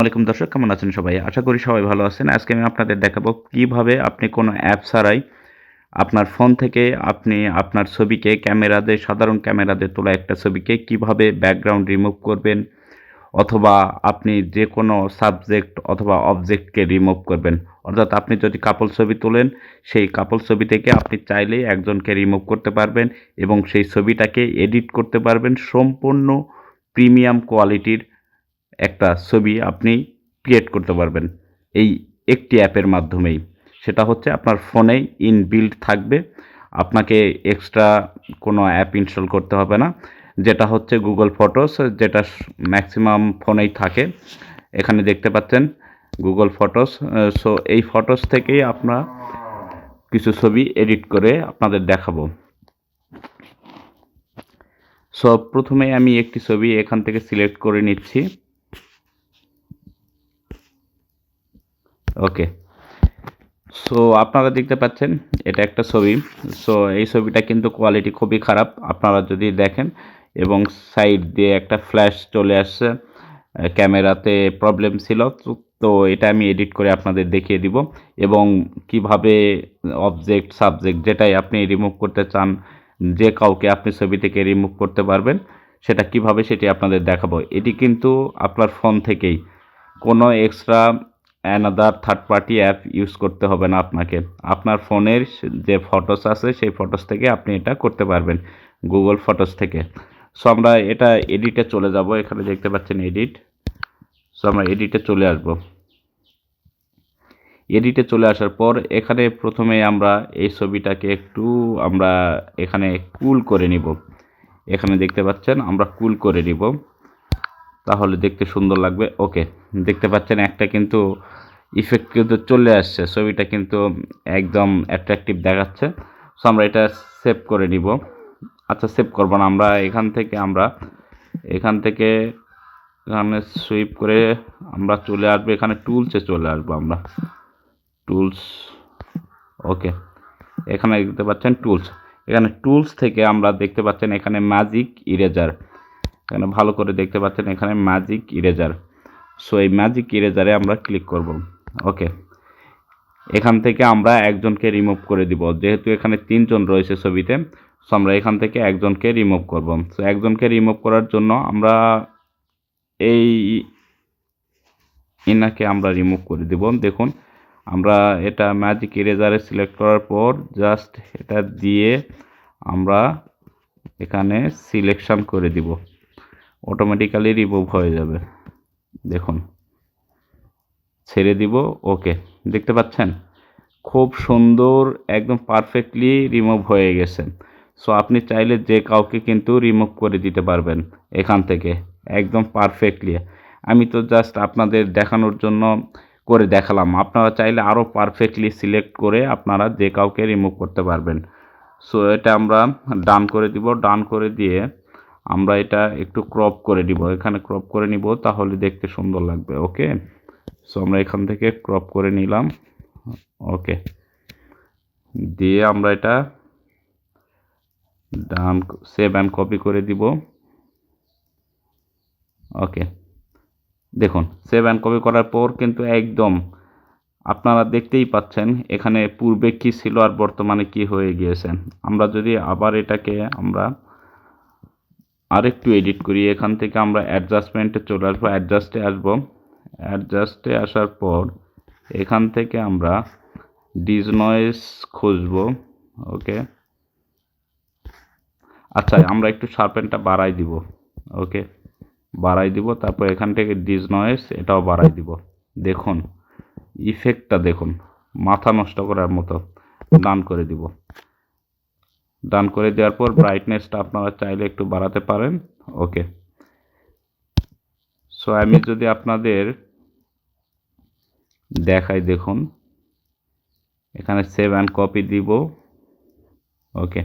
ওয়ালাইকুম দর্শক, কেমন আছেন সবাই? আশা করি সবাই ভালো আছেন। আজকে আমি আপনাদের দেখাবো কিভাবে আপনি কোনো অ্যাপ ছাড়াই আপনার ফোন থেকে আপনি আপনার ছবিকে সাধারণ ক্যামেরা দিয়ে তোলা একটা ছবিকে কিভাবে ব্যাকগ্রাউন্ড রিমুভ করবেন, অথবা আপনি যেকোনো সাবজেক্ট অথবা অবজেক্টকে রিমুভ করবেন। অর্থাৎ আপনি যদি কাপল ছবি তোলেন, সেই কাপল ছবি থেকে আপনি চাইলেই একজনকে রিমুভ করতে পারবেন এবং সেই ছবিটাকে এডিট করতে পারবেন। সম্পূর্ণ প্রিমিয়াম কোয়ালিটির একটা ছবি আপনি ক্রিয়েট করতে পারবেন এই একটি অ্যাপের মাধ্যমেই। সেটা হচ্ছে আপনার ফোনেই ইনবিল্ট থাকবে। আপনাকে এক্সট্রা কোনো অ্যাপ ইনস্টল করতে হবে না। যেটা হচ্ছে গুগল ফটোস, যেটা ম্যাক্সিমাম ফোনেই থাকে। এখানে দেখতে পাচ্ছেন গুগল ফটোস। সো এই ফটোস থেকেই আপনারা কিছু ছবি এডিট করে আপনাদের দেখাবো। সো প্রথমে আমি একটি ছবি এখান থেকে সিলেক্ট করে নিচ্ছি। ওকে। সো আপনারা দেখতে পাচ্ছেন এটা একটা ছবি। সো এই ছবিটা কিন্তু কোয়ালিটি খুবই খারাপ আপনারা যদি দেখেন, এবং সাইড দিয়ে একটা ফ্ল্যাশ চলে আসছে। ক্যামেরাতে প্রবলেম ছিল। তো এটা আমি এডিট করে আপনাদের দেখিয়ে দিব, এবং কিভাবে অবজেক্ট সাবজেক্ট যেটাই আপনি রিমুভ করতে চান, যে কাউকে আপনি ছবি থেকে রিমুভ করতে পারবেন সেটা কিভাবে সেটি আপনাদের দেখাবো। এটি কিন্তু আপনার ফোন থেকেই, কোনো extra another third party app use করতে হবে না আপনাকে। আপনার ফোনের যে ফটোস আছে সেই ফটোস থেকে আপনি এটা করতে পারবেন, গুগল ফটোস থেকে। সো আমরা এটা এডিটে চলে যাব। এখানে দেখতে পাচ্ছেন এডিট। সো আমরা এডিটে চলে আসব। এডিটে চলে আসার পর এখানে প্রথমে আমরা এই ছবিটাকে একটু আমরা এখানে কুল করে নিব। এখানে দেখতে পাচ্ছেন আমরা কুল করে নিব, তাহলে দেখতে সুন্দর লাগবে। ওকে, দেখতে পাচ্ছেন একটা কিন্তু ইফেক্ট কিন্তু চলে আসছে, ছবিটা কিন্তু একদম অ্যাট্রাকটিভ দেখাচ্ছে। সো আমরা এটা সেভ করে নিব। আচ্ছা, সেভ করব না, আমরা এখান থেকে এখানে সুইপ করে আমরা চলে আসবো, এখানে টুলসে চলে আসবো আমরা। টুলস, ওকে। এখানে দেখতে পাচ্ছেন টুলস। এখানে টুলস থেকে আমরা দেখতে পাচ্ছেন এখানে ম্যাজিক ইরেজার। এখানে ভালো করে দেখতে পাচ্ছেন এখানে ম্যাজিক ইরেজার। সো এই ম্যাজিক ইরেজারে আমরা ক্লিক করব। ওকে, এখান থেকে আমরা একজনকে রিমুভ করে দিব, যেহেতু এখানে তিনজন রয়েছে ছবিতে। সো আমরা এখান থেকে একজনকে রিমুভ করব। সো একজনকে রিমুভ করার জন্য আমরা এই ইনাকে আমরা রিমুভ করে দিব। দেখুন, আমরা এটা ম্যাজিক ইরেজারে সিলেক্ট করার পর জাস্ট এটা দিয়ে আমরা এখানে সিলেকশন করে দিব, অটোমেটিক্যালি রিমুভ হয়ে যাবে। দেখুন, ছেড়ে দিব। ওকে, দেখতে পাচ্ছেন খুব সুন্দর, একদম পারফেক্টলি রিমুভ হয়ে গেছে। সো আপনি চাইলে যে কাউকে কিন্তু রিমুভ করে দিতে পারবেন এখান থেকে একদম পারফেক্টলি। আমি তো জাস্ট আপনাদের দেখানোর জন্য করে দেখালাম, আপনারা চাইলে আরও পারফেক্টলি সিলেক্ট করে আপনারা যে কাউকে রিমুভ করতে পারবেন। সো এটা আমরা ডান করে দিব। ডান করে দিয়ে আমরা এটা একটু ক্রপ করে দিব, এখানে ক্রপ করে নিব, তাহলে দেখতে সুন্দর লাগবে। ওকে, সো আমরা এখান থেকে ক্রপ করে নিলাম। ওকে, দিয়ে আমরা এটা ডান সেভ অ্যান্ড কপি করে দিব। ওকে, দেখুন সেভ অ্যান্ড কপি করার পর কিন্তু একদম আপনারা দেখতেই পাচ্ছেন এখানে পূর্বে কি ছিল আর বর্তমানে কি হয়ে গিয়েছে। আমরা যদি আবার এটাকে আমরা আরেকটু এডিট করি, এখান থেকে আমরা অ্যাডজাস্টমেন্টে চলে আসবো, অ্যাডজাস্টে আসবো। অ্যাডজাস্টে আসার পর এখান থেকে আমরা ডিসনয়েজ খুঁজবো। ওকে, আচ্ছা, আমরা একটু শার্পেনটা বাড়াই দিব। ওকে, বাড়াই দিব, তারপর এখান থেকে ডিসনয়েজ এটাও বাড়াই দিব। দেখুন ইফেক্টটা দেখুন, মাথা নষ্ট করার মতো। ডান করে দিব। ডান করে দেওয়ার পর ব্রাইটনেসটা আপনারা চাইলে একটু বাড়াতে পারেন। ওকে, সো আমি যদি আপনাদের দেখাই, দেখুন এখানে সেভ অ্যান্ড কপি দিব। ওকে,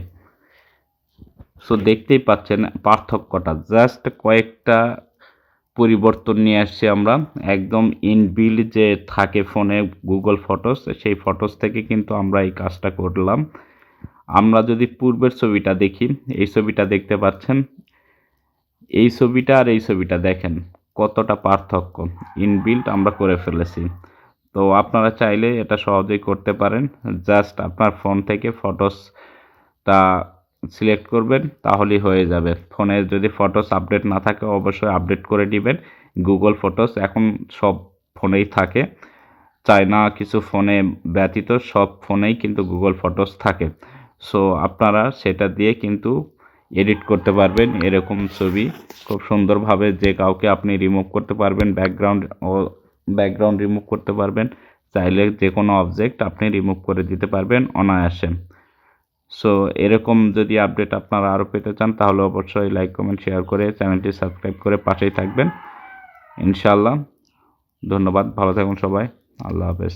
সো দেখতেই পাচ্ছেন পার্থক্যটা, জাস্ট কয়েকটা পরিবর্তন নিয়ে আসছি আমরা। একদম ইনবিল্ড যে থাকে ফোনে গুগল ফটোস, সেই ফটোস থেকে কিন্তু আমরা এই কাজটা করলাম। আমরা যদি পূর্বের ছবিটা দেখি, এই ছবিটা দেখতে পাচ্ছেন, এই ছবিটা আর এই ছবিটা দেখেন, কতটা পার্থক্য ইনবিল্ট আমরা করে ফেলেছি। তো আপনারা চাইলে এটা সহজেই করতে পারেন। জাস্ট আপনার ফোন থেকে ফটোসটা সিলেক্ট করবেন, তাহলেই হয়ে যাবে। ফোনে যদি ফটোস আপডেট না থাকে অবশ্যই আপডেট করে দিবেন। গুগল ফটোস এখন সব ফোনেই থাকে, চায়না কিছু ফোনে ব্যতীত সব ফোনেই কিন্তু গুগল ফটোস থাকে। সো আপনারা সেটা দিয়ে কিন্তু এডিট করতে পারবেন এরকম ছবি খুব সুন্দরভাবে, যে কাউকে আপনি রিমুভ করতে পারবেন, ব্যাকগ্রাউন্ড রিমুভ করতে পারবেন, চাইলে যে কোনো অবজেক্ট আপনি রিমুভ করে দিতে পারবেন অনায়াসে। সো এরকম যদি আপডেট আপনারা আরও পেতে চান তাহলে অবশ্যই লাইক কমেন্ট শেয়ার করে চ্যানেলটি সাবস্ক্রাইব করে পাশেই থাকবেন ইনশাআল্লাহ। ধন্যবাদ, ভালো থাকুন সবাই, আল্লাহ হাফেজ।